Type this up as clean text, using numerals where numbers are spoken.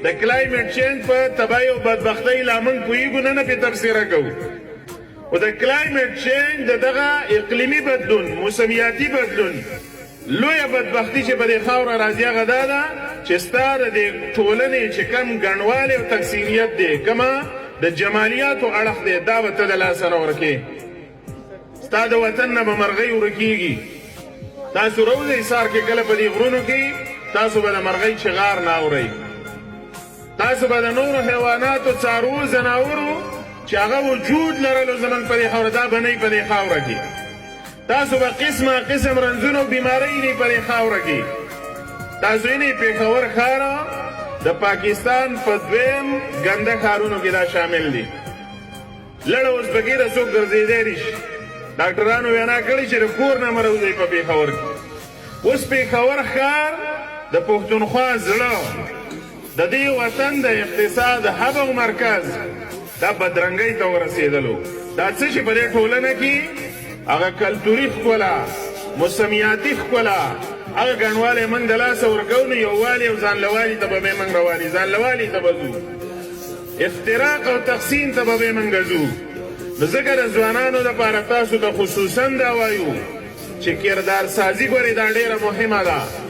د کلایمیټ چینج په تباهۍ او بدبختۍ لا موږ پوهېږو نه پې تبصره کوو خو د کلایمیټ چینج د دغه اقلیمي بدلون موسمیاتي بدلون لویه بدبختي چې په دې خاوره راځي هغه دا ده چې ستا د دې ټولنې چې کم ګڼوالی او تقسیمیت دی کومه د جمالیاتو اړخ دی دا به ته د لاسه نه ورکې ستا د وطن نه به مرغۍ ورکېږي تاسو روزئ سهار کې کله په دې غرونو کې تاسو به د مرغۍ چغار نه اورئ تاسو به د نورو حیواناتو څاروو ځناورو چې هغه وجود لرلو زموږ په دې خاوره دا به نه په دې خاوره کې تاسو به قسمه قسم رنځونه او بیمارۍ نه په دې خاوره کې تاسو یې نه پېښور ښار د پاکستان په دویم ګنده ښارونو کې دا شامل دي لړ اوس بګیره څوک ګرځېدی شي ډاکټرانو وینا کړې چې د کور نه مه راوځئ په پېښور کې اوس پېښور ښار د پښتونخوا زړه د دې وطن د اقتصاد هب او مرکز دا بدرنګۍ ته ورسېدلو دا څه چې په دې ټولنه کې هغه کلتوري ښکلا موسمیاتي ښکلا هغه ګڼوالی موږ د لاسه ورکوو نو یووالي او ځانلوالي ته به بیا موږ رواني ځانلوالي ته به ځو افتراق او تقسیم ته به بیا موږ ځو نو ځکه د ځوانانو دپاره تاسو ته خصوصا دا وایو چې کردار سازي ګورې دا ډېره مهمه ده